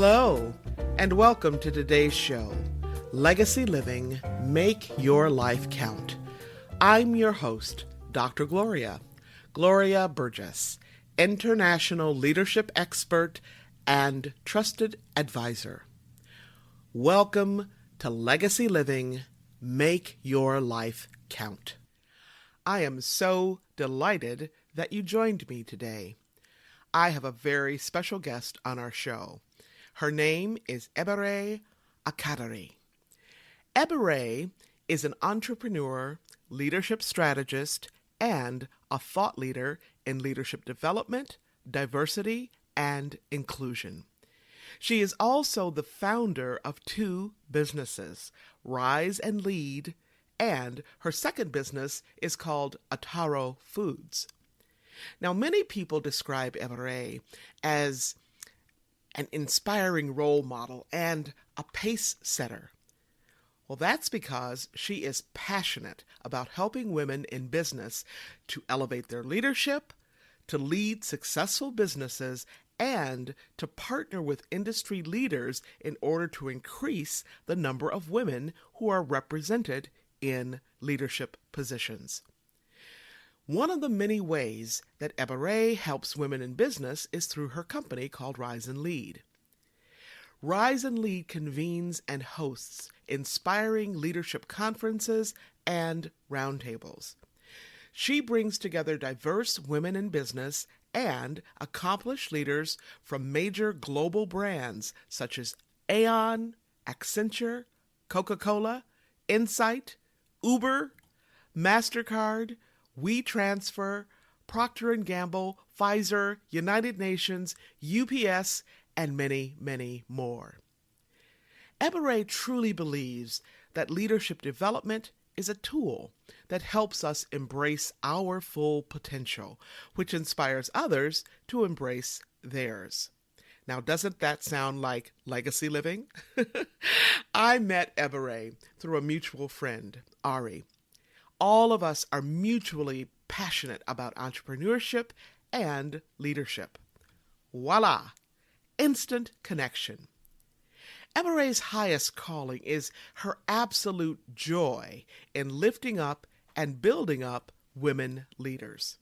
Hello, and welcome to today's show, Legacy Living, Make Your Life Count. I'm your host, Dr. Gloria Burgess, international leadership expert and trusted advisor. Welcome to Legacy Living, Make Your Life Count. I am so delighted that you joined me today. I have a very special guest on our show. Her name is Ebere Akadiri. Ebere is an entrepreneur, leadership strategist, and a thought leader in leadership development, diversity, and inclusion. She is also the founder of two businesses, Rise and Lead, and her second business is called Ataro Foods. Now, many people describe Ebere as an inspiring role model and a pace setter. Well, that's because she is passionate about helping women in business to elevate their leadership, to lead successful businesses, and to partner with industry leaders in order to increase the number of women who are represented in leadership positions. One of the many ways that Ebere helps women in business is through her company called Rise and Lead. Rise and Lead convenes and hosts inspiring leadership conferences and roundtables. She brings together diverse women in business and accomplished leaders from major global brands such as Aon, Accenture, Coca-Cola, Insight, Uber, MasterCard, WeTransfer, Procter & Gamble, Pfizer, United Nations, UPS, and many, many more. Ebere truly believes that leadership development is a tool that helps us embrace our full potential, which inspires others to embrace theirs. Now, doesn't that sound like legacy living? I met Ebere through a mutual friend, Ari. All of us are mutually passionate about entrepreneurship and leadership. Voila! Instant connection. Ebere's highest calling is her absolute joy in lifting up and building up women leaders.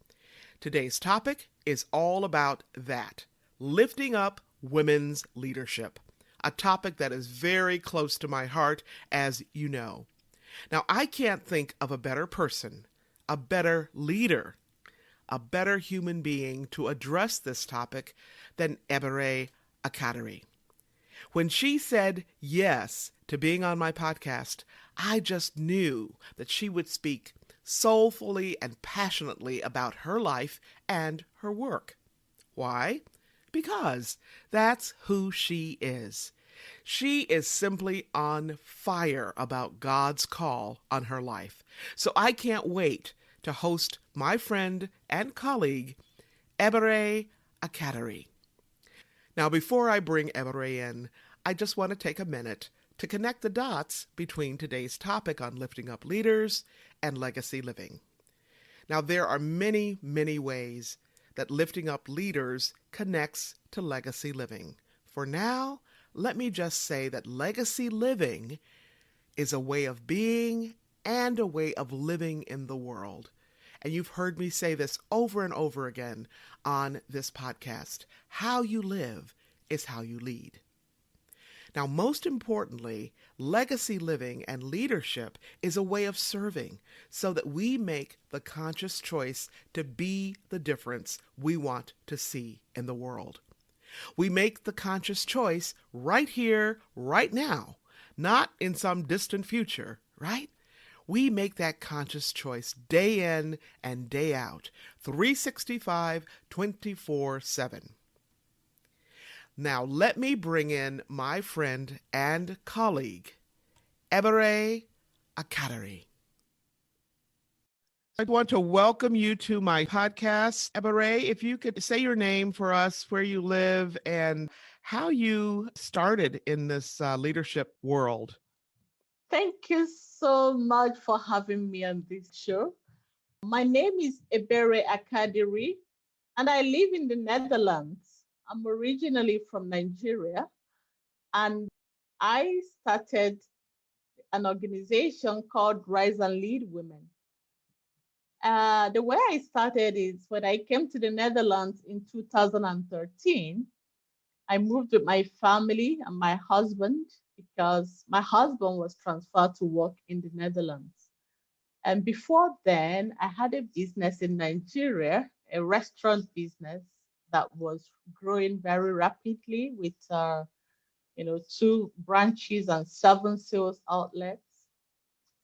Today's topic is all about that, lifting up women's leadership, a topic that is very close to my heart, as you know. Now, I can't think of a better person, a better leader, a better human being to address this topic than Ebere Akadiri. When she said yes to being on my podcast, I just knew that she would speak soulfully and passionately about her life and her work. Why? Because that's who she is. She is simply on fire about God's call on her life. So I can't wait to host my friend and colleague, Ebere Akadiri. Now, before I bring Ebere in, I just want to take a minute to connect the dots between today's topic on lifting up leaders and legacy living. Now, there are many, many ways that lifting up leaders connects to legacy living. For now, let me just say that legacy living is a way of being and a way of living in the world. And you've heard me say this over and over again on this podcast. How you live is how you lead. Now, most importantly, legacy living and leadership is a way of serving so that we make the conscious choice to be the difference we want to see in the world. We make the conscious choice right here, right now, not in some distant future, right? We make that conscious choice day in and day out, 365, 24/7. Now, let me bring in my friend and colleague, Ebere Akadiri. I want to welcome you to my podcast. Ebere, if you could say your name for us, where you live, and how you started in this leadership world. Thank you so much for having me on this show. My name is Ebere Akadiri, and I live in the Netherlands. I'm originally from Nigeria, And I started an organization called Rise and Lead Women. The way I started is when I came to the Netherlands in 2013. I moved with my family and my husband because my husband was transferred to work in the Netherlands. And before then, I had a business in Nigeria, a restaurant business that was growing very rapidly with, 2 branches and 7 sales outlets.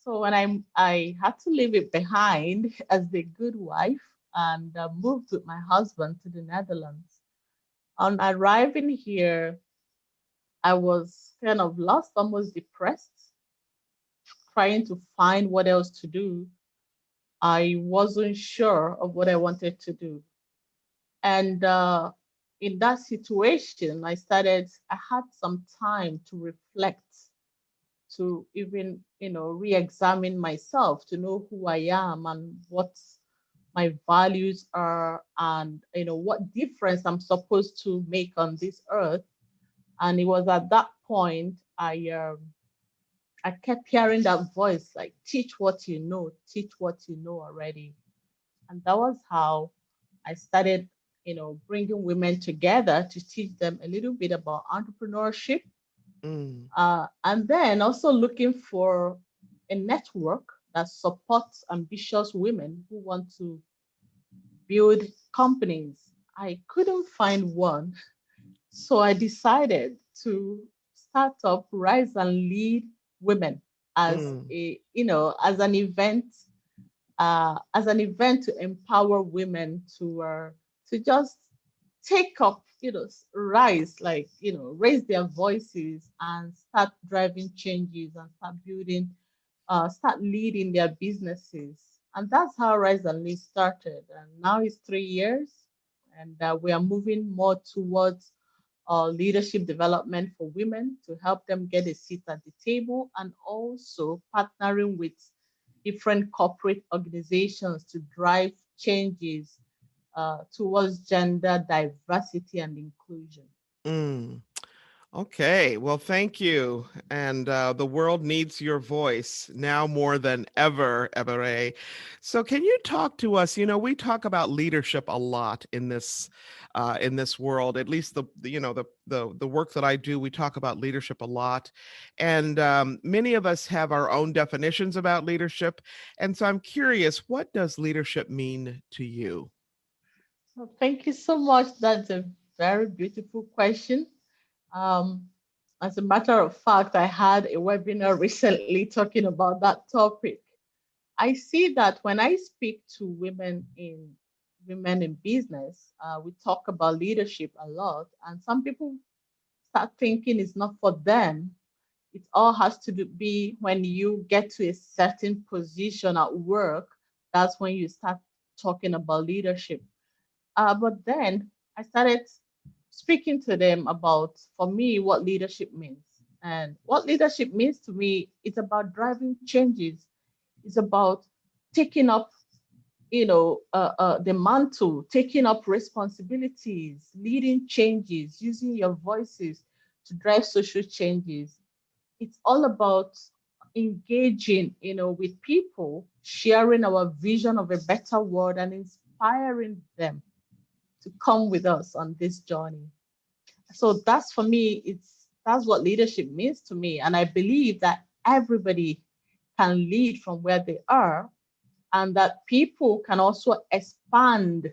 So when I had to leave it behind as the good wife and moved with my husband to the Netherlands. On arriving here, I was kind of lost, almost depressed, trying to find what else to do. I wasn't sure of what I wanted to do. And in that situation, I had some time to reflect, to even, re-examine myself, to know who I am and what my values are, and, what difference I'm supposed to make on this earth. And it was at that point I kept hearing that voice like, teach what you know already. And that was how I started, bringing women together to teach them a little bit about entrepreneurship. Mm, And then also looking for a network that supports ambitious women who want to build companies. I couldn't find one. So I decided to start up Rise and Lead Women as mm, as an event to empower women to just take up, rise, like, raise their voices and start driving changes and start leading their businesses. And that's how Rise and Lead started. And now it's 3 years, and we are moving more towards leadership development for women to help them get a seat at the table, and also partnering with different corporate organizations to drive changes towards gender diversity and inclusion. mm. Okay, well, thank you. And the world needs your voice now more than ever, Ebere. So, can you talk to us? We talk about leadership a lot in this world. At least the work that I do, we talk about leadership a lot, and many of us have our own definitions about leadership. And so, I'm curious, what does leadership mean to you? So thank you so much. That's a very beautiful question. Um, as a matter of fact, I had a webinar recently talking about that topic. I see that when I speak to women in business, we talk about leadership a lot, and some people start thinking it's not for them. It all has to be when you get to a certain position at work. That's when you start talking about leadership. But then I started speaking to them about, for me, what leadership means. And what leadership means to me is about driving changes. It's about taking up, the mantle, taking up responsibilities, leading changes, using your voices to drive social changes. It's all about engaging, with people, sharing our vision of a better world and inspiring them to come with us on this journey. So that's for me, that's what leadership means to me. And I believe that everybody can lead from where they are, and that people can also expand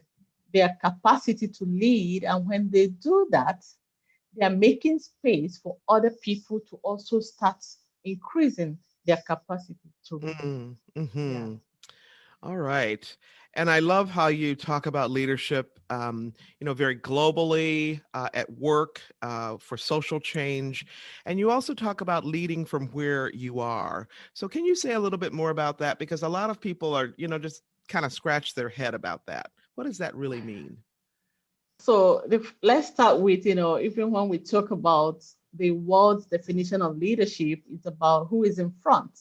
their capacity to lead. And when they do that, they are making space for other people to also start increasing their capacity to lead. Mm, Yeah. hmm. All right. And I love how you talk about leadership, very globally at work for social change. And you also talk about leading from where you are. So can you say a little bit more about that? Because a lot of people are, just kind of scratch their head about that. What does that really mean? So let's start with, even when we talk about the world's definition of leadership, it's about who is in front,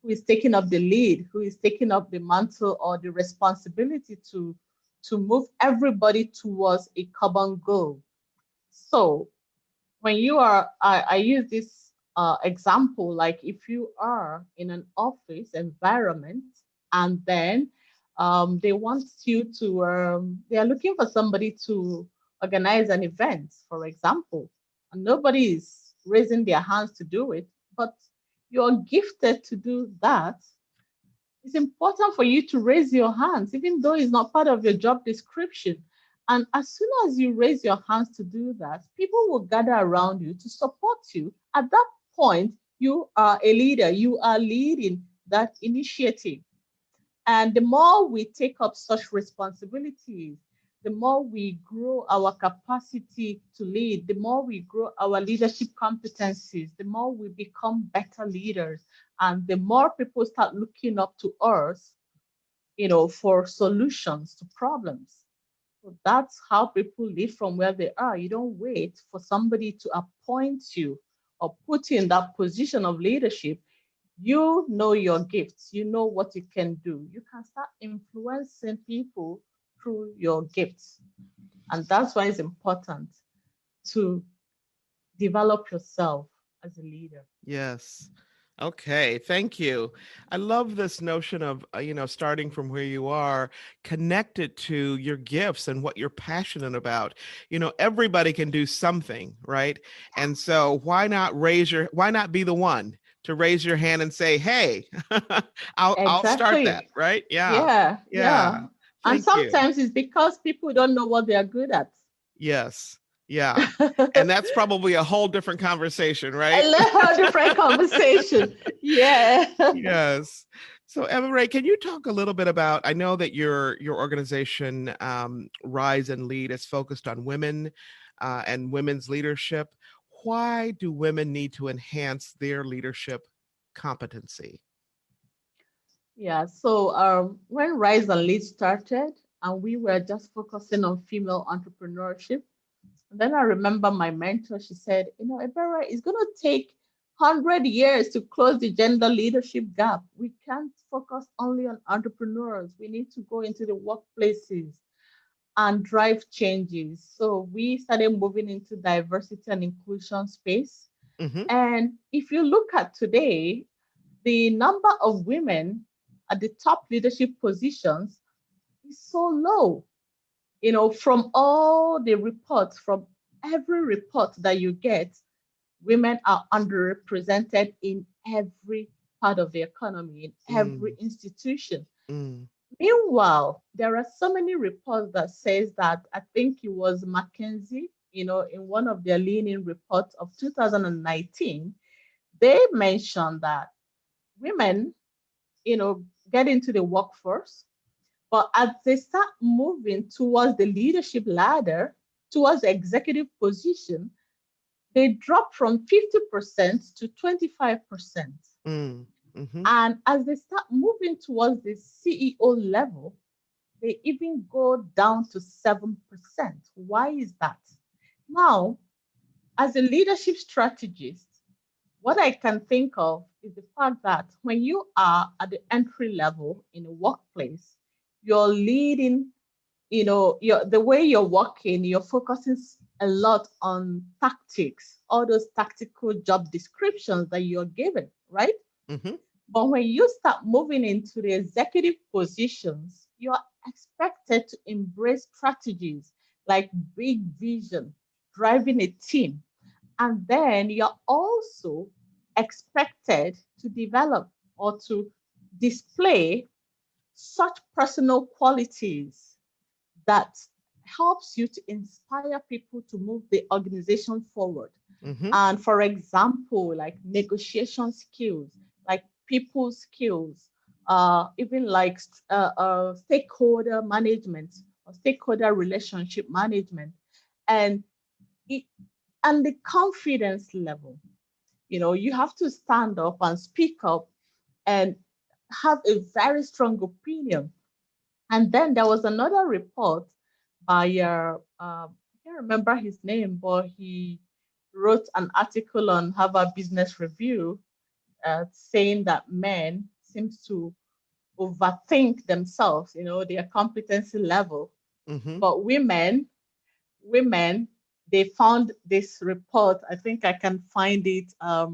who is taking up the lead, who is taking up the mantle or the responsibility to move everybody towards a common goal. So when you are, I use this example, like if you are in an office environment and then they want you to, they are looking for somebody to organize an event, for example, and nobody is raising their hands to do it, but you're gifted to do that. It's important for you to raise your hands, even though it's not part of your job description. And as soon as you raise your hands to do that, people will gather around you to support you. At that point, you are a leader, you are leading that initiative. And the more we take up such responsibilities, the more we grow our capacity to lead, the more we grow our leadership competencies, the more we become better leaders, and the more people start looking up to us, for solutions to problems. So that's how people live from where they are. You don't wait for somebody to appoint you or put you in that position of leadership. You know your gifts, you know what you can do. You can start influencing people through your gifts. And that's why it's important to develop yourself as a leader. Yes. Okay, thank you. I love this notion of, starting from where you are, connected to your gifts and what you're passionate about. Everybody can do something, right? And so why not be the one to raise your hand and say, "Hey, I'll start that," Exactly. right? Yeah. Yeah, Yeah. yeah. And Thank you. sometimes it's because people don't know what they are good at. Yes. Yeah. And that's probably a whole different conversation, A right? little different conversation. Yeah. Yes. So, Ebere, can you talk a little bit about? I know that your organization, Rise and Lead, is focused on women and women's leadership. Why do women need to enhance their leadership competency? Yeah, so when Rise and Lead started, and we were just focusing on female entrepreneurship, and then I remember my mentor, she said, Ebere, it's going to take 100 years to close the gender leadership gap. We can't focus only on entrepreneurs. We need to go into the workplaces and drive changes. So we started moving into diversity and inclusion space. Hmm. And if you look at today, the number of women at the top leadership positions is so low. From all the reports, from every report that you get, women are underrepresented in every part of the economy, in every Mm, institution. mm, Meanwhile, there are so many reports that says that, I think it was McKinsey, in one of their leaning reports of 2019, they mentioned that women, get into the workforce, but as they start moving towards the leadership ladder, towards the executive position, they drop from 50% to 25%. mm, mm-hmm. And as they start moving towards the CEO level, they even go down to 7%. Why is that? Now, as a leadership strategist, what I can think of is the fact that when you are at the entry level in a workplace, you're leading, the way you're working, you're focusing a lot on tactics, all those tactical job descriptions that you're given, right? Mm-hmm. But when you start moving into the executive positions, you're expected to embrace strategies like big vision, driving a team. And then you're also expected to develop or to display such personal qualities that helps you to inspire people to move the organization forward. Mm-hmm. And for example, like negotiation skills, like people skills, even like stakeholder management or stakeholder relationship management, and it, and the confidence level. You have to stand up and speak up and have a very strong opinion. And then there was another report by I can't remember his name, but he wrote an article on Harvard Business Review saying that men seems to overthink themselves, their competency level, Mm-hmm. but women they found this report. I think I can find it. I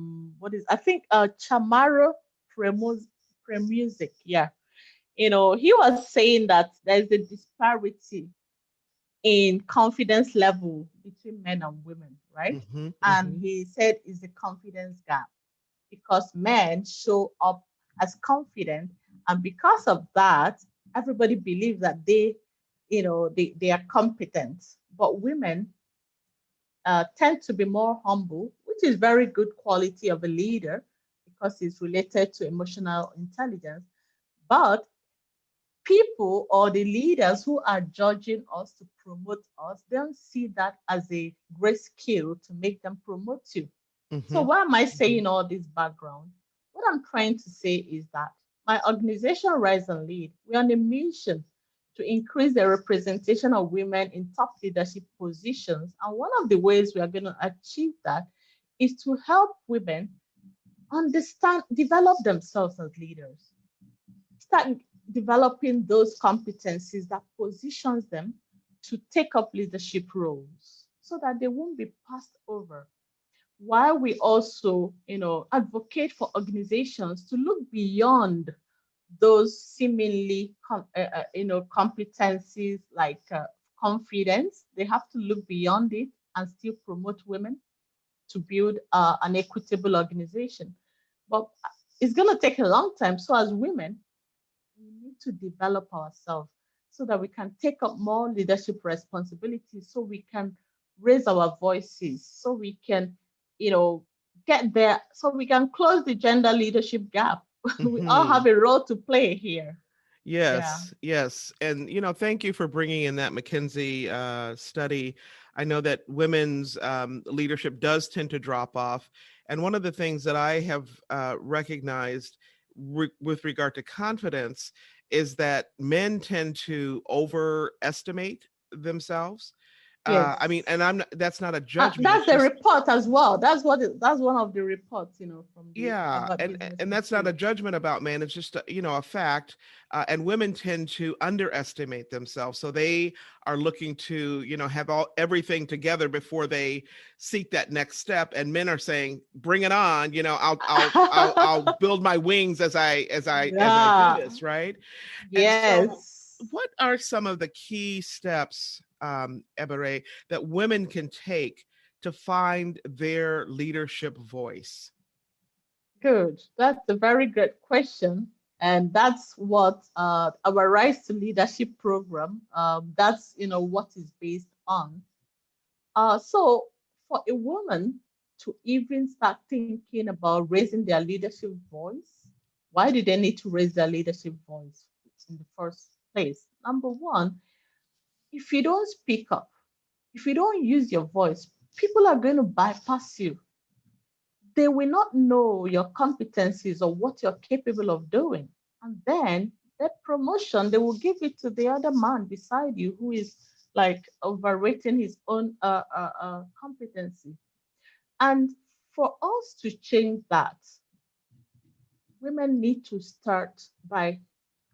think Chamaro Premusic. Yeah. He was saying that there's a disparity in confidence level between men and women, right? Mm-hmm. And Mm-hmm. he said it's a confidence gap because men show up as confident, and because of that, everybody believes that they are competent. But women tend to be more humble, which is very good quality of a leader because it's related to emotional intelligence. But people or the leaders who are judging us to promote us don't see that as a great skill to make them promote you. So Mm-hmm. why am I Mm-hmm. saying all this background? What I'm trying to say is that my organization, Rise and Lead, we're on a mission to increase the representation of women in top leadership positions. And one of the ways we are going to achieve that is to help women understand, develop themselves as leaders, start developing those competencies that positions them to take up leadership roles so that they won't be passed over, while we also advocate for organizations to look beyond those seemingly competencies like confidence. They have to look beyond it and still promote women to build an equitable organization. But it's going to take a long time. So as women, we need to develop ourselves so that we can take up more leadership responsibilities, so we can raise our voices, so we can, you know, get there, so we can close the gender leadership gap. We all Mm-hmm. have a role to play here. Yeah. Yes, yes. And, thank you for bringing in that McKinsey study. I know that women's leadership does tend to drop off. And one of the things that I have recognized with regard to confidence is that men tend to overestimate themselves. I mean, Yes. and that's not a And judgment. It's that's the just report as well. That's one of the reports, from the yeah, Harvard and Business that's not a Review. judgment about men. It's just a fact. And women tend to underestimate themselves, so they are looking to have everything together before they seek that next step. And men are saying, "Bring it on!" I'll build my wings as I do Yeah. this, right? And so, Yes. what are some of the key steps, Ebere, that women can take to find their leadership voice? Good. That's a very great question. And that's what our Rise to Leadership program, that's, what is based on. So for a woman to even start thinking about raising their leadership voice, why do they need to raise their leadership voice in the first place? Number one, if you don't speak up, if you don't use your voice, people are going to bypass you. They will not know your competencies or what you're capable of doing. And then that promotion, they will give it to the other man beside you who is like overrating his own competency. And for us to change that, women need to start by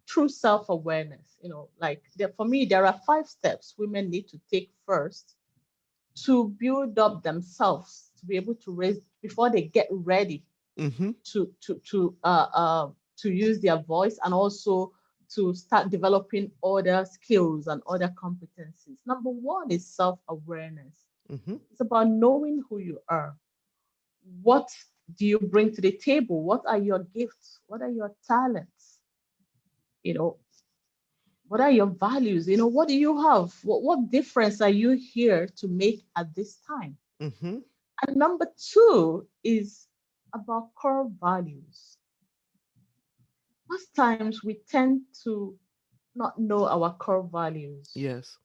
true self-awareness. For me, there are 5 steps women need to take first to build up themselves to be able to raise before they get ready Mm-hmm. to use their voice, and also to start developing other skills and other competencies. Number one is self-awareness. Mm-hmm. It's about knowing who you are. What do you bring to the table? What are your gifts? What are your talents? You know, what are your values? What do you have? What difference are you here to make at this time? Mm-hmm. And number two is about core values. Most times we tend to not know our core values. Yes.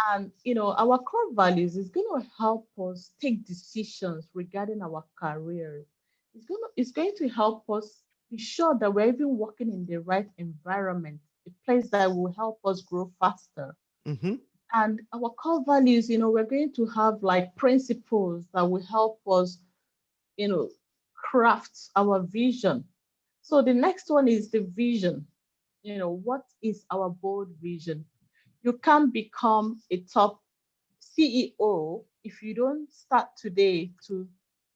And our core values is going to help us take decisions regarding our careers. It's going to help us be sure that we're even working in the right environment, a place that will help us grow faster. Mm-hmm. And our core values, we're going to have like principles that will help us, you know, craft our vision. So the next one is the vision. What is our bold vision? You can't become a top CEO if you don't start today to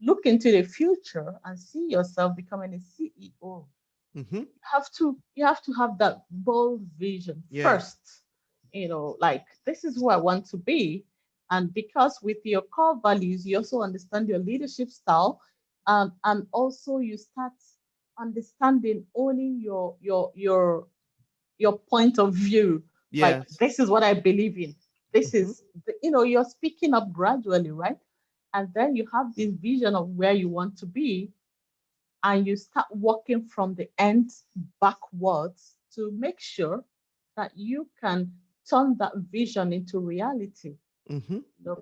look into the future and see yourself becoming a CEO, Mm-hmm. you have to have that bold vision Yes. first. Like, this is who I want to be. And because with your core values, you also understand your leadership style, and also you start understanding owning your point of view. Like, Yes. this is what I believe in. This Mm-hmm. is you're speaking up gradually, right? And then you have this vision of where you want to be, and you start working from the end backwards to make sure that you can turn that vision into reality. Mm-hmm.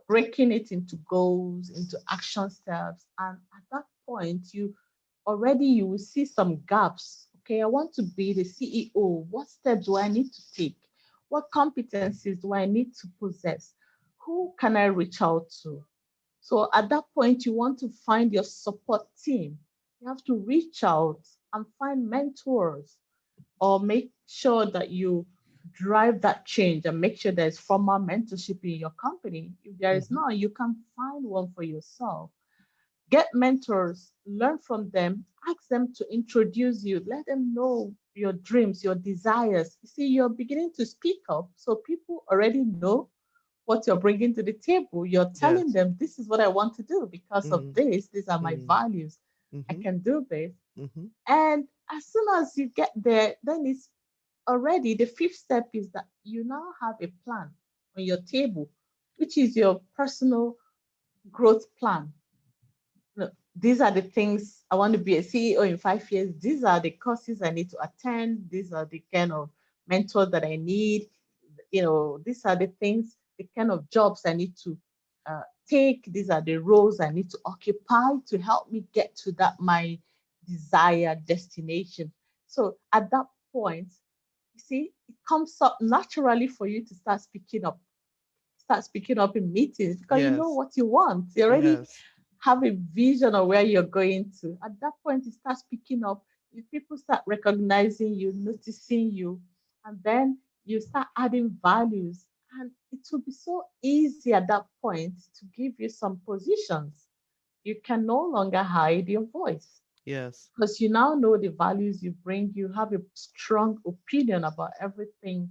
Breaking it into goals, into action steps. And at that point, you will see some gaps. Okay, I want to be the CEO. What steps do I need to take? What competencies do I need to possess? Who can I reach out to? So at that point, you want to find your support team. You have to reach out and find mentors, or make sure that you drive that change and make sure there's formal mentorship in your company. If there is Mm-hmm. not, you can find one for yourself. Get mentors, learn from them, ask them to introduce you, let them know your dreams, your desires. You see, you're beginning to speak up, so people already know what you're bringing to the table. You're telling Yes. them, this is what I want to do because of Mm-hmm. this. These are my values. I Mm-hmm. can do this. Mm-hmm. And as soon as you get there, then it's already the fifth step is that you now have a plan on your table, which is your personal growth plan. These are the things I want to be a CEO in 5 years. These are the courses I need to attend. These are the kind of mentors that I need. These are the things, the kind of jobs I need to take. These are the roles I need to occupy to help me get to that my desired destination. So at that point, you see, it comes up naturally for you to start speaking up in meetings because you know Yes. what you want. You already Yes. have a vision of where you're going to. At that point, you start speaking up. If people start recognizing you, noticing you, and then you start adding values. And it will be so easy at that point to give you some positions. You can no longer hide your voice Yes. because you now know the values you bring. You have a strong opinion about everything,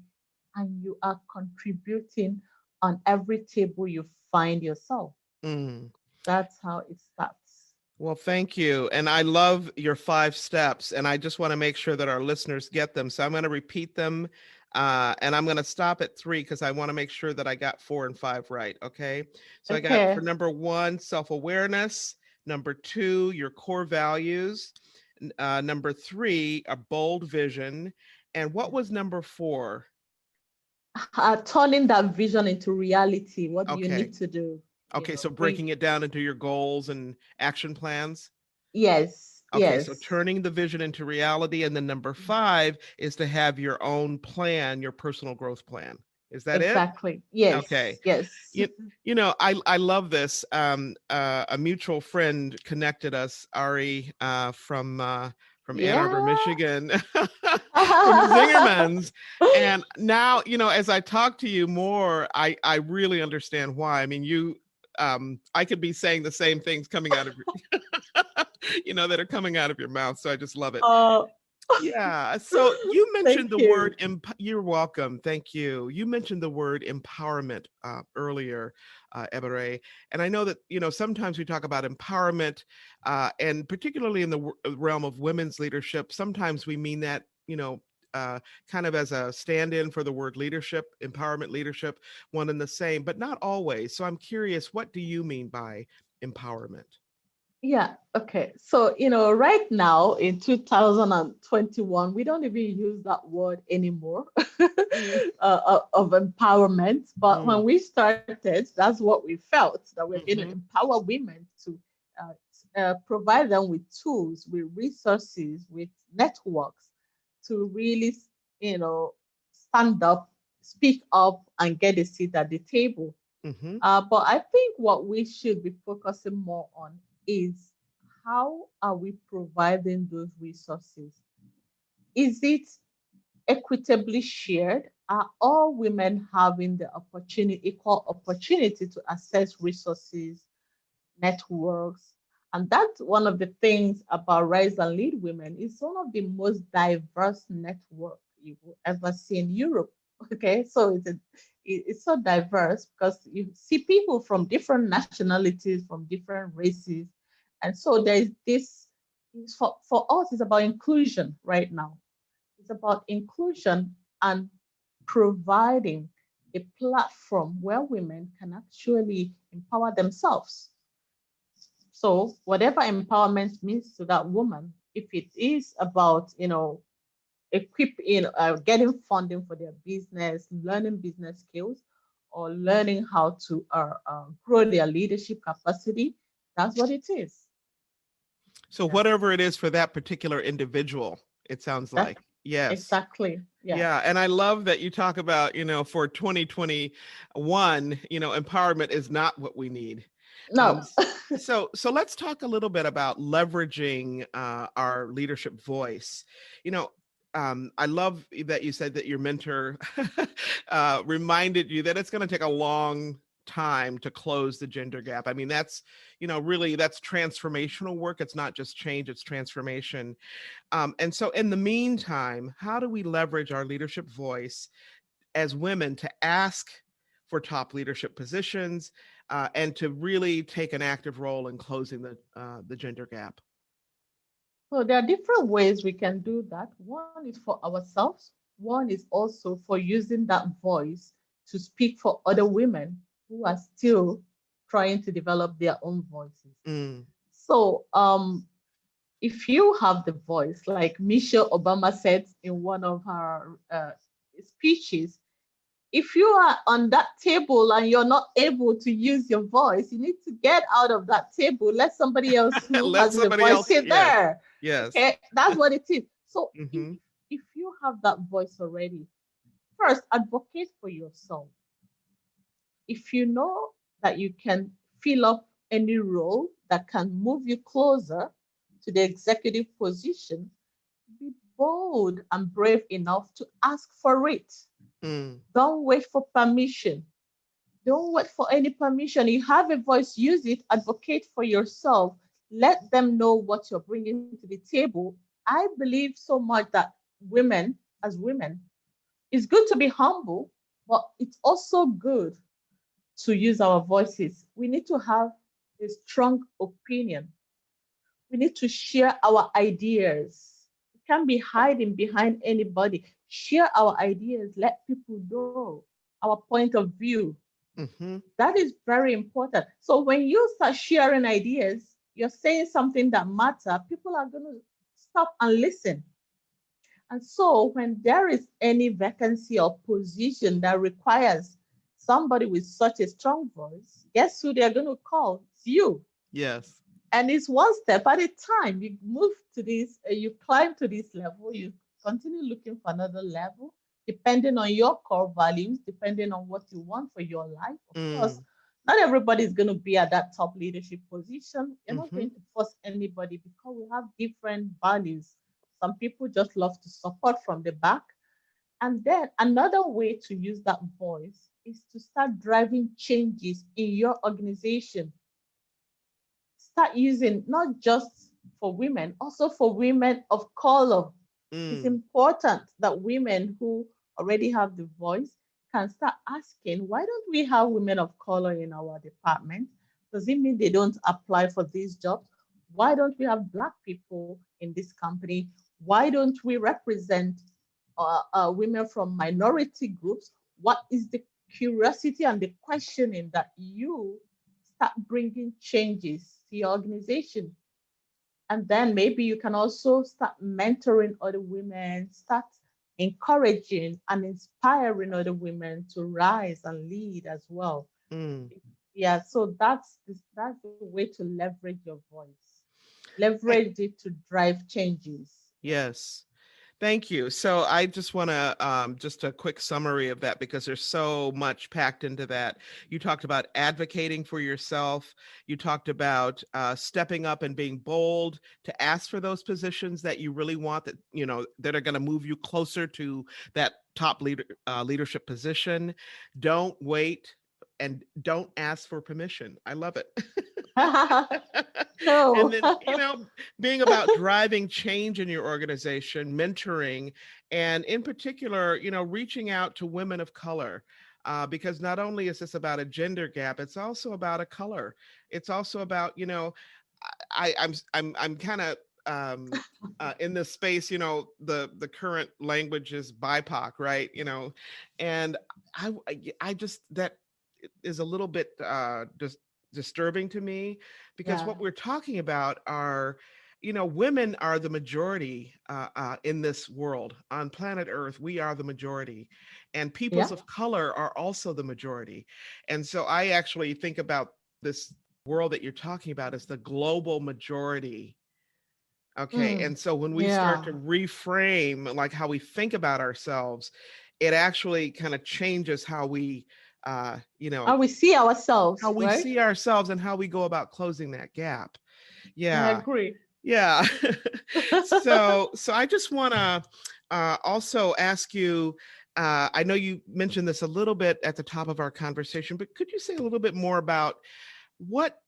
and you are contributing on every table you find yourself. Mm. That's how it starts. Well, thank you. And I love your 5 steps. And I just want to make sure that our listeners get them. So I'm going to repeat them. And I'm going to stop at 3 because I want to make sure that I got 4 and 5 right. Okay. So I got for Okay. number 1, self-awareness. Number 2, your core values. Number 3, a bold vision. And what was number 4? Turning that vision into reality. What do you Okay. need to do? Okay. So Bring. breaking it down into your goals and action plans. Yes, Okay, so yes, turning the vision into reality. And then number 5 is to have your own plan, your personal growth plan. Is that it? exactly. Yes, Okay. yes. You, I love this. A mutual friend connected us, Ari, from Ann Arbor, Yeah. Michigan, from the Zingermans. And now, as I talk to you more, I really understand why. I mean, I could be saying the same things coming out of that are coming out of your mouth. So I just love it. Oh, Yeah. So you mentioned thank the you. word, you're welcome. Thank you. You mentioned the word empowerment earlier, Ebere. And I know that, sometimes we talk about empowerment, and particularly in the realm of women's leadership, sometimes we mean that, uh, kind of as a stand-in for the word leadership, empowerment, leadership, one and the same, but not always. So I'm curious, what do you mean by empowerment? Yeah, okay. So, right now in 2021, we don't even use that word anymore Mm, of empowerment. But when mm, we started, that's what we felt, that we're going to mhm, empower women to provide them with tools, with resources, with networks to really, stand up, speak up, and get a seat at the table. mhm. But I think what we should be focusing more on is how are we providing those resources? Is it equitably shared, are all women having the equal opportunity to access resources, networks. And that's one of the things about Rise and Lead Women. It's one of the most diverse network you will ever see in Europe. Okay, so it's so diverse because you see people from different nationalities, from different races. And so there is this, for us, it's about inclusion right now. It's about inclusion and providing a platform where women can actually empower themselves. So whatever empowerment means to that woman, if it is about, getting funding for their business, learning business skills, or learning how to grow their leadership capacity, that's what it is. So Yeah. whatever it is for that particular individual, it sounds That's like. Yes. exactly. Yeah. Yeah. And I love that you talk about, for 2021, empowerment is not what we need. Um, No. so let's talk a little bit about leveraging our leadership voice. You know, I love that you said that your mentor reminded you that it's going to take a long time to close the gender gap. I mean, that's, really that's transformational work. It's not just change, it's transformation. And so in the meantime, how do we leverage our leadership voice as women to ask for top leadership positions and to really take an active role in closing the gender gap? So there are different ways we can do that. One is for ourselves. One is also for using that voice to speak for other women who are still trying to develop their own voices. Mm, So if you have the voice, like Michelle Obama said in one of her speeches, if you are on that table and you're not able to use your voice, you need to get out of that table. Let somebody else who let has the somebody voice else. sit Yes. there. Yes. Okay, that's what it is. So Mm-hmm. if you have that voice already, first advocate for yourself. If you know that you can fill up any role that can move you closer to the executive position, be bold and brave enough to ask for it. Mm, Don't wait for permission. Don't wait for any permission. You have a voice, use it, advocate for yourself. Let them know what you're bringing to the table. I believe so much that women, as women, it's good to be humble, but it's also good to use our voices. We need to have a strong opinion. We need to share our ideas. We can't be hiding behind anybody. Share our ideas. Let people know our point of view. mm-hmm. That is very important. So when you start sharing ideas, you're saying something that matter, people are going to stop and listen. And so when there is any vacancy or position that requires somebody with such a strong voice, guess who they're going to call? It's you. Yes. And it's one step at a time. You move to this, you climb to this level, you continue looking for another level, depending on your core values, depending on what you want for your life. Of course, Mm, not everybody is going to be at that top leadership position. You're not mm-hmm. going to force anybody because we have different values. Some people just love to support from the back. And then another way to use that voice is to start driving changes in your organization. Start using not just for women, also for women of color. It's Mm, important that women who already have the voice can start asking, why don't we have women of color in our department? Does it mean they don't apply for these jobs? Why don't we have Black people in this company? Why don't we represent women from minority groups? What is the curiosity and the questioning that you start bringing changes to your organization? And then maybe you can also start mentoring other women, start encouraging and inspiring other women to rise and lead as well. mm. Yeah, so that's the way to leverage your voice. And Leverage it to drive changes. Yeah. yes. Thank you. So I just want to just a quick summary of that because there's so much packed into that. You talked about advocating for yourself. You talked about stepping up and being bold to ask for those positions that you really want, that that are going to move you closer to that top leadership position. Don't wait and don't ask for permission. I love it. And No. then, being about driving change in your organization, mentoring, and in particular, reaching out to women of color. Because not only is this about a gender gap, it's also about a color. It's also about, I'm kind of in this space, the current language is BIPOC, right? And I just that is a little bit just disturbing to me, because Yeah. what we're talking about are, women are the majority in this world. On planet Earth, we are the majority, and peoples Yeah. of color are also the majority. And so I actually think about this world that you're talking about as the global majority. Okay. Mm. And so when we start to Yeah. reframe like how we think about ourselves, it actually kind of changes how we, you know, And we see how ourselves, we right? see ourselves and how we go about closing that gap. I Yeah. agree. Yeah. So I just want to also ask you, I know you mentioned this a little bit at the top of our conversation, but could you say a little bit more about what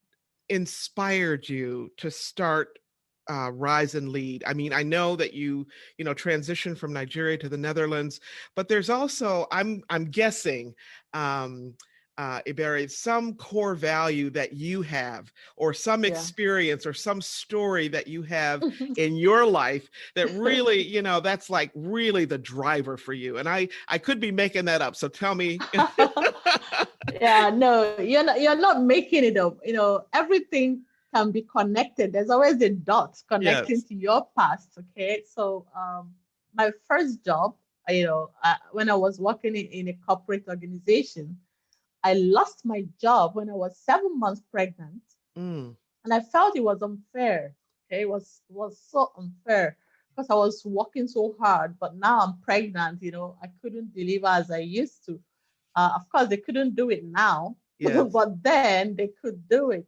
inspired you to start Rise and Lead? I mean, I know that you transitioned from Nigeria to the Netherlands, but there's also, I'm guessing, um, Ebere, some core value that you have, or some Yeah. experience, or some story that you have in your life that really, that's like really the driver for you. And I could be making that up. So tell me. Yeah, no, you're not making it up. Everything can be connected. There's always a dot connecting Yes. to your past. Okay, so my first job, when I was working in a corporate organization, I lost my job when I was 7 months pregnant, Mm, and I felt it was unfair. Okay, it was so unfair because I was working so hard, but now I'm pregnant. I couldn't deliver as I used to. Of course, they couldn't do it now, yes. but then they could do it.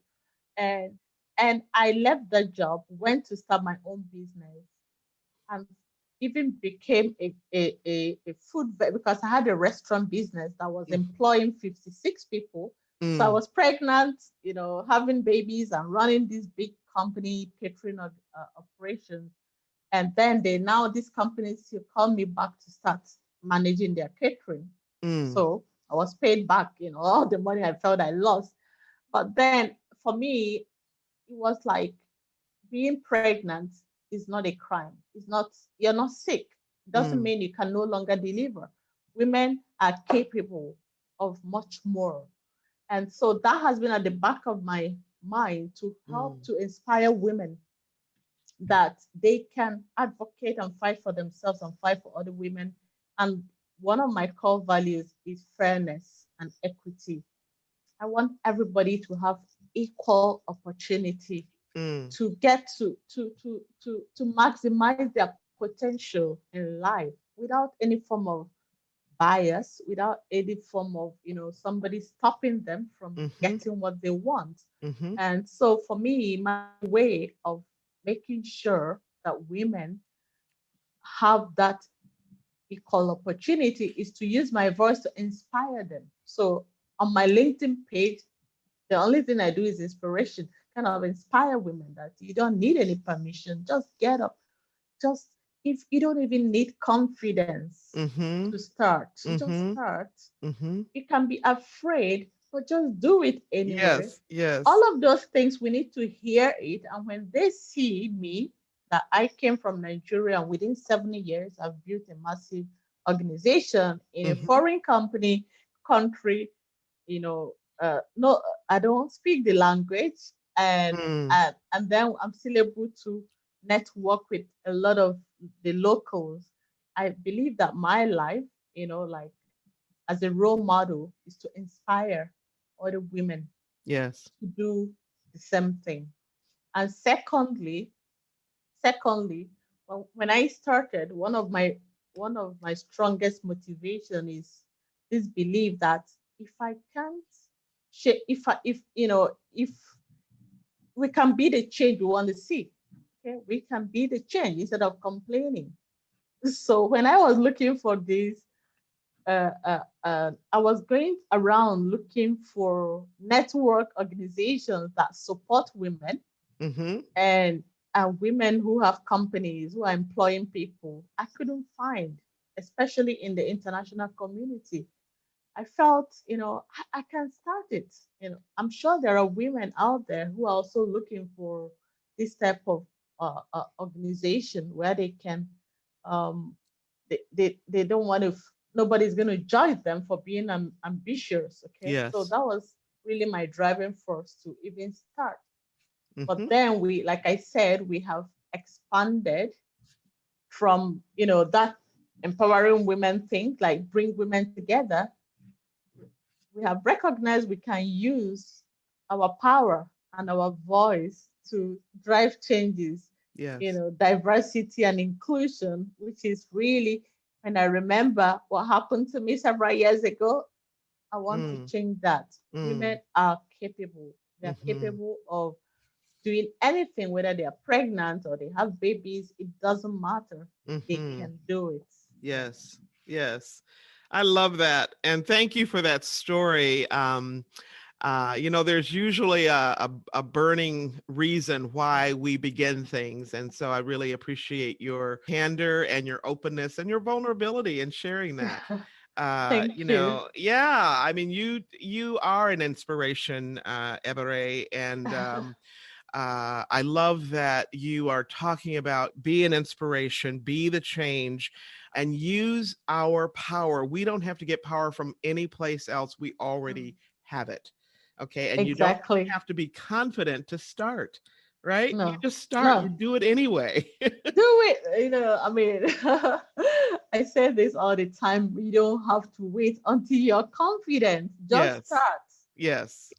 And and I left that job, went to start my own business, and even became a because I had a restaurant business that was employing 56 people. So I Mm, was pregnant, having babies and running this big company catering operations. And then these companies still call me back to start managing their catering. mm, So I was paid back, all the money I felt I lost. But then for me, it was like being pregnant is not a crime. You're not sick. It doesn't mm, mean you can no longer deliver. Women are capable of much more. And so that has been at the back of my mind to help mm. to inspire women that they can advocate and fight for themselves and fight for other women. And one of my core values is fairness and equity. I want everybody to have equal opportunity Mm, to get to maximize their potential in life without any form of bias, without any form of somebody stopping them from mhm, getting what they want. mhm. And so for me, my way of making sure that women have that equal opportunity is to use my voice to inspire them. So on my LinkedIn page, the only thing I do is inspiration, kind of inspire women that you don't need any permission. Just get up. Just if you don't even need confidence Mhm, to start, just mhm, start. mhm. You can be afraid, but just do it anyway. Yes, yes. All of those things, we need to hear it. And when they see me, that I came from Nigeria, and within 7 years, I've built a massive organization in a Mhm, foreign country, no, I don't speak the language, and mm. and then I'm still able to network with a lot of the locals. I believe that my life, like as a role model, is to inspire other women Yes. to do the same thing. And secondly, Well, when I started, one of my strongest motivation is this belief that if I can't, if I, if you know, if we can be the change we want to see, okay, we can be the change instead of complaining. So when I was looking for this, I was going around looking for network organizations that support women Mm-hmm. and women who have companies who are employing people. I couldn't find, especially in the international community. I felt, I can start it. I'm sure there are women out there who are also looking for this type of organization where they can, um, they don't want to, nobody's going to judge them for being ambitious. Okay. So Yes. that was really my driving force to even start. But Mm-hmm. then like I said, we have expanded from, that empowering women thing, like bring women together. We have recognized we can use our power and our voice to drive changes, Yes. diversity and inclusion, which is really, when I remember what happened to me several years ago, I want to Mm. change that. Mm. Women are capable. They're Mm-hmm. capable of doing anything, whether they are pregnant or they have babies, it doesn't matter. They Mm-hmm. can do it. Yes. Yes. I love that. And thank you for that story. There's usually a burning reason why we begin things. And so I really appreciate your candor and your openness and your vulnerability in sharing that. Thank you. Yeah, I mean, you are an inspiration, Ebere, and I love that you are talking about be an inspiration, be the change, and use our power. We don't have to get power from any place else. We Mm, already have it. Okay. And you don't exactly. have to be confident to start, right? You No, just start, you no, do it anyway. do it. I mean, I say this all the time. You don't have to wait until you're confident. Just Yes. start. Yes.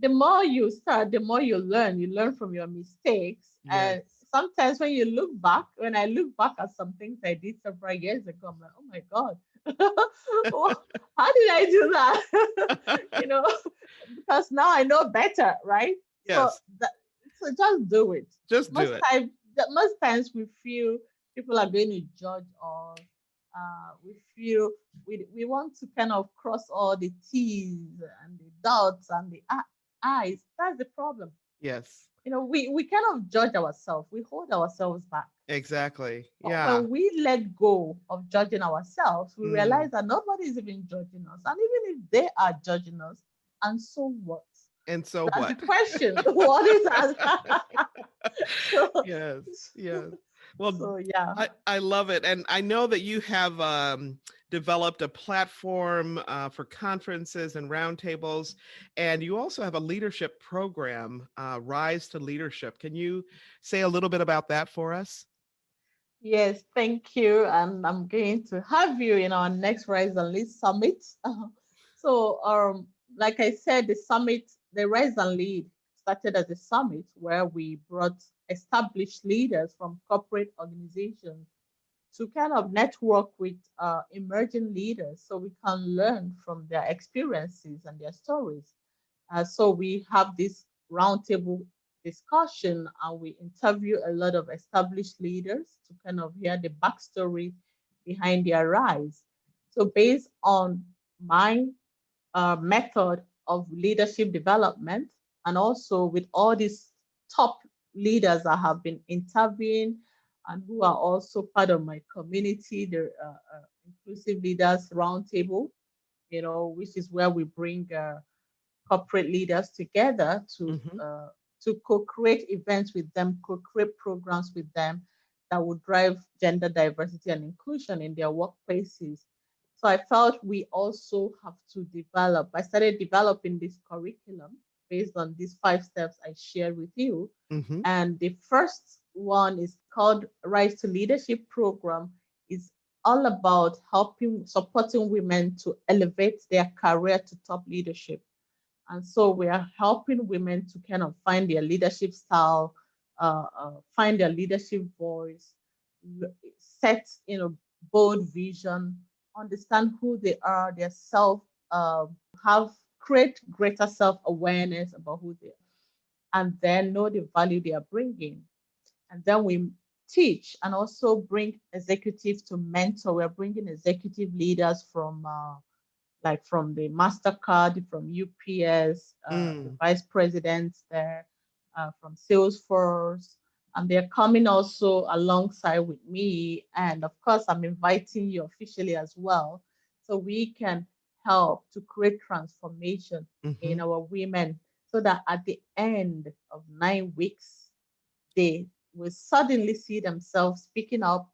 The more you start, the more you learn. You learn from your mistakes. Yes. And sometimes when you look back, when I look back at some things I did several years ago, I'm like, oh my God, how did I do that? you know, because now I know better, right? So Yes. that, so just do it. Just do Most it. time, most times we feel people are going to judge us. We feel we want to kind of cross all the T's and the dots and the I's. That's the problem. Yes. We kind of judge ourselves. We hold ourselves back. Exactly. But Yeah. when we let go of judging ourselves, we Mm. realize that nobody is even judging us. And even if they are judging us, and so what? And so That's the what? question. What is that? so, Yes, yes. Well, so yeah. I love it. And I know that you have developed a platform for conferences and roundtables, and you also have a leadership program, Rise to Leadership. Can you say a little bit about that for us? Yes, thank you. And I'm going to have you in our next Rise and Lead Summit. So, like I said, the Rise and Lead started as a summit where we brought established leaders from corporate organizations to kind of network with emerging leaders so we can learn from their experiences and their stories. So we have this roundtable discussion and we interview a lot of established leaders to kind of hear the backstory behind their rise. So based on my method of leadership development, and also with all these top leaders I have been interviewing and who are also part of my community, the Inclusive Leaders Roundtable, which is where we bring corporate leaders together Hmm. to co-create events with them, co-create programs with them that would drive gender diversity and inclusion in their workplaces. So I felt we also have to develop. I started developing this curriculum based on these 5 steps I shared with you. Hmm. And the first one is called Rise to Leadership Program. Is all about supporting women to elevate their career to top leadership. And so we are helping women to kind of find their leadership style, find their leadership voice, set, bold vision, understand who they are, their self, have create greater self awareness about who they are, and then know the value they are bringing. And then we teach and also bring executives to mentor. We're bringing executive leaders from like from the MasterCard, from UPS, the Mm. vice presidents there, from Salesforce, and they're coming also alongside with me. And of course, I'm inviting you officially as well, so we can help to create transformation Mm-hmm. in our women, so that at the end of 9 weeks, they will suddenly see themselves speaking up,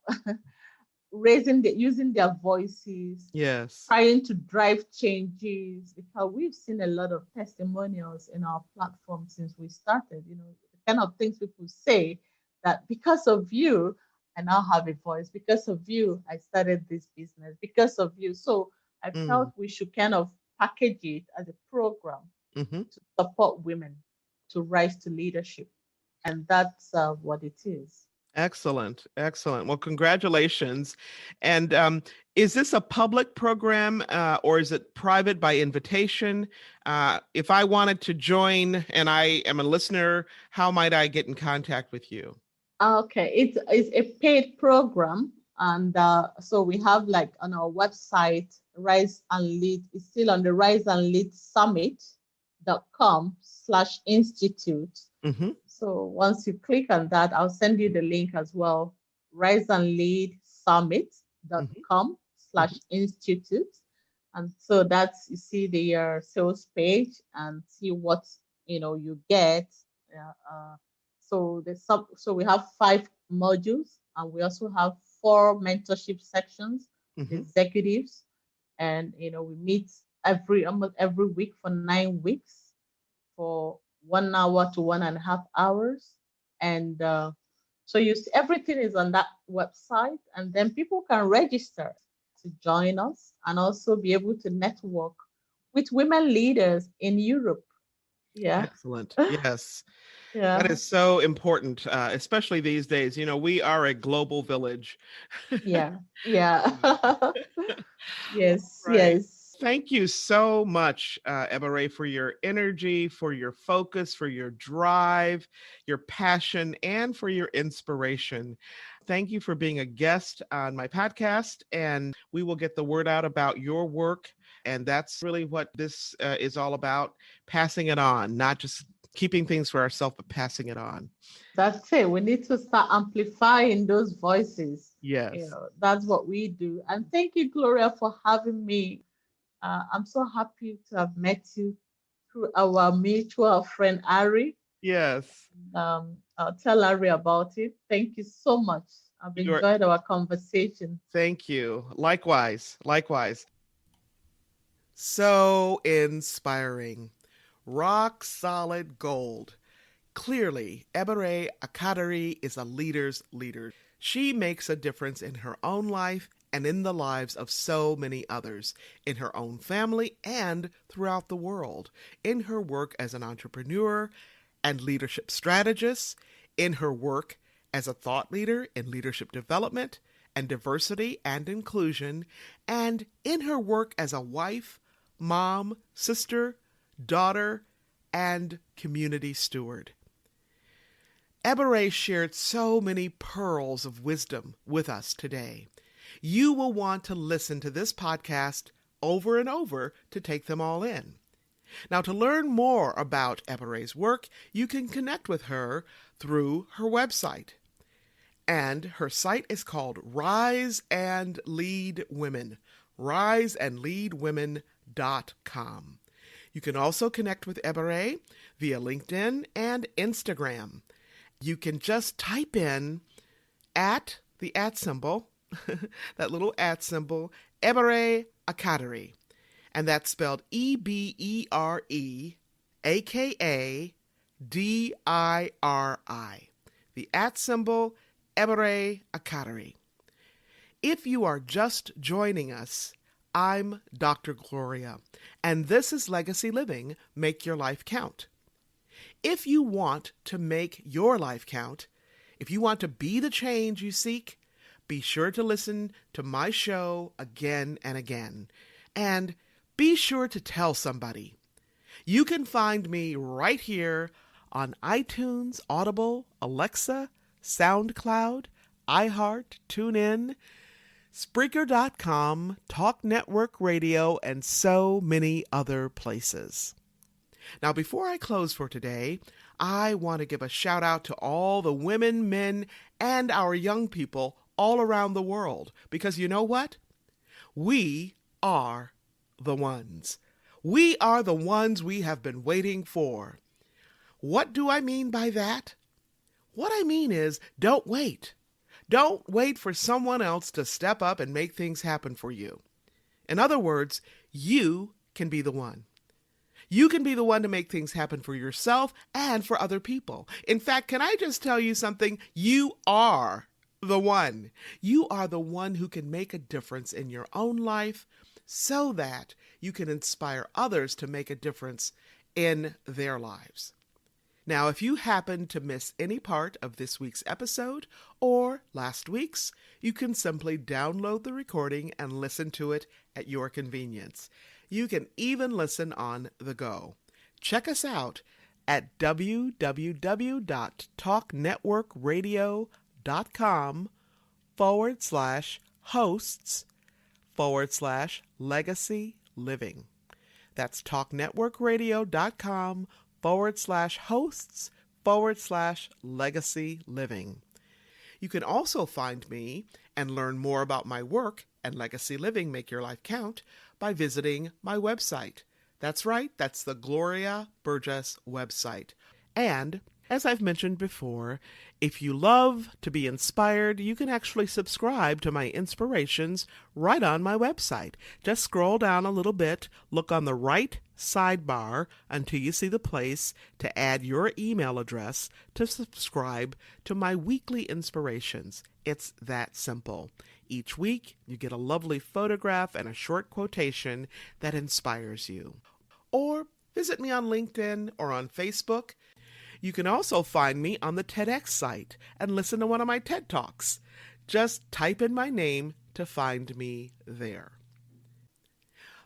using their voices, Yes. trying to drive changes, because we've seen a lot of testimonials in our platform since we started. The kind of things people say, that because of you, I now have a voice. Because of you, I started this business. Because of you. So I felt Mm. we should kind of package it as a program Mm-hmm. to support women to rise to leadership. And that's what it is. Excellent. Excellent. Well, congratulations. And is this a public program or is it private by invitation? If I wanted to join and I am a listener, how might I get in contact with you? Okay, it's a paid program, and so we have, like, on our website, Rise and Lead. It's still on the Rise and Lead Summit.com/institute. Mm-hmm. So once you click on that, I'll send you the link as well. Rise and Lead Mm-hmm. Mm-hmm. Summit.com/institute. And so that's, you see the sales page and see what you get. So we have 5 modules, and we also have 4 mentorship sections with Mm-hmm. executives, and we meet almost every week for 9 weeks, for 1 hour to 1.5 hours. And so everything is on that website, and then people can register to join us and also be able to network with women leaders in Europe. Yeah. Excellent. Yes. That Yeah. is so important, especially these days. We are a global village. Yeah. Yeah. Yes. Right. Yes. Thank you so much, Ebere, for your energy, for your focus, for your drive, your passion, and for your inspiration. Thank you for being a guest on my podcast, and we will get the word out about your work. And that's really what this is all about, passing it on, not just keeping things for ourselves, but passing it on. That's it. We need to start amplifying those voices. Yes. That's what we do. And thank you, Gloria, for having me. I'm so happy to have met you through our mutual friend, Ari. Yes. I'll tell Ari about it. Thank you so much. I've You're, enjoyed our conversation. thank you. Likewise. Likewise. So inspiring. Rock solid gold. Clearly, Ebere Akadiri is a leader's leader. She makes a difference in her own life and in the lives of so many others, in her own family and throughout the world, in her work as an entrepreneur and leadership strategist, in her work as a thought leader in leadership development and diversity and inclusion, and in her work as a wife, mom, sister, daughter, and community steward. Ebere shared so many pearls of wisdom with us today. You will want to listen to this podcast over and over to take them all in. Now, to learn more about Ebere's work, you can connect with her through her website. And her site is called Rise and Lead Women, riseandleadwomen.com. You can also connect with Ebere via LinkedIn and Instagram. You can just type in the @ symbol, that little @ symbol, Ebere Akadiri. And that's spelled EbereAkadiri. The @ symbol, Ebere Akadiri. If you are just joining us, I'm Dr. Gloria, and this is Legacy Living, Make Your Life Count. If you want to make your life count, if you want to be the change you seek, Be sure to listen to my show again and again. And be sure to tell somebody. You can find me right here on iTunes, Audible, Alexa, SoundCloud, iHeart, TuneIn, Spreaker.com, Talk Network Radio, and so many other places. Now, before I close for today, I want to give a shout out to all the women, men, and our young people all around the world, because you know what? We are the ones. We are the ones we have been waiting for. What do I mean by that? What I mean is, don't wait. Don't wait for someone else to step up and make things happen for you. In other words, you can be the one. You can be the one to make things happen for yourself and for other people. In fact, can I just tell you something? You are the one. You are the one who can make a difference in your own life so that you can inspire others to make a difference in their lives. Now, if you happen to miss any part of this week's episode or last week's, you can simply download the recording and listen to it at your convenience. You can even listen on the go. Check us out at www.talknetworkradio.com/hosts/legacy living. That's talknetworkradio.com/hosts/legacy living. You can also find me and learn more about my work and Legacy Living Make Your Life Count by visiting my website. That's right, that's the Gloria Burgess website. And as I've mentioned before, if you love to be inspired, you can actually subscribe to my inspirations right on my website. Just scroll down a little bit, look on the right sidebar until you see the place to add your email address to subscribe to my weekly inspirations. It's that simple. Each week, you get a lovely photograph and a short quotation that inspires you. Or visit me on LinkedIn or on Facebook. You can also find me on the TEDx site and listen to one of my TED Talks. Just type in my name to find me there.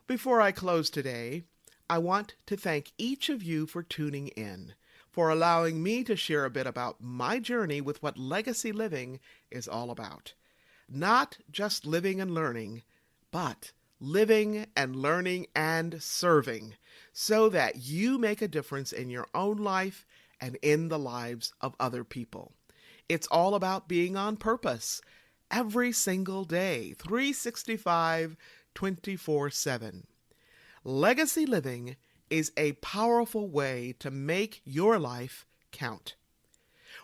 Before I close today, I want to thank each of you for tuning in, for allowing me to share a bit about my journey with what legacy living is all about. Not just living and learning, but living and learning and serving so that you make a difference in your own life and in the lives of other people. It's all about being on purpose every single day, 365, 24/7. Legacy living is a powerful way to make your life count.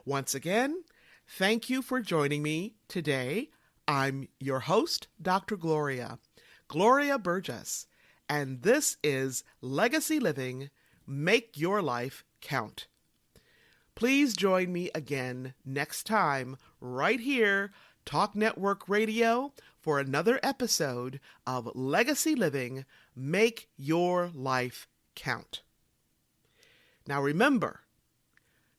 Once again, thank you for joining me today. I'm your host, Dr. Gloria Burgess, and this is Legacy Living, Make Your Life Count. Please join me again next time right here, Talk Network Radio, for another episode of Legacy Living, Make Your Life Count. Now remember,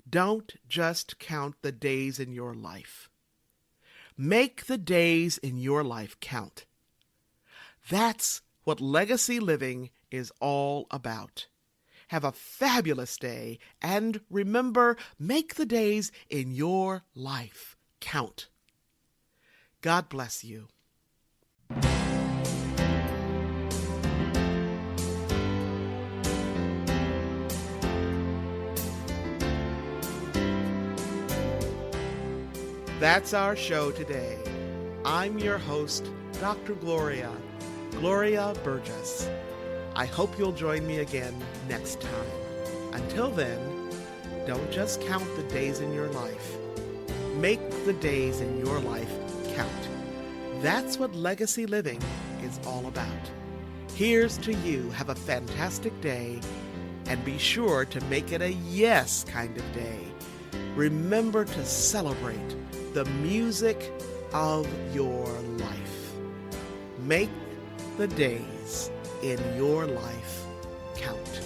don't just count the days in your life. Make the days in your life count. That's what legacy living is all about. Have a fabulous day, and remember, make the days in your life count. God bless you. That's our show today. I'm your host, Dr. Gloria Burgess. I hope you'll join me again next time. Until then, don't just count the days in your life. Make the days in your life count. That's what legacy living is all about. Here's to you. Have a fantastic day, and be sure to make it a yes kind of day. Remember to celebrate the music of your life. Make the days in your life count.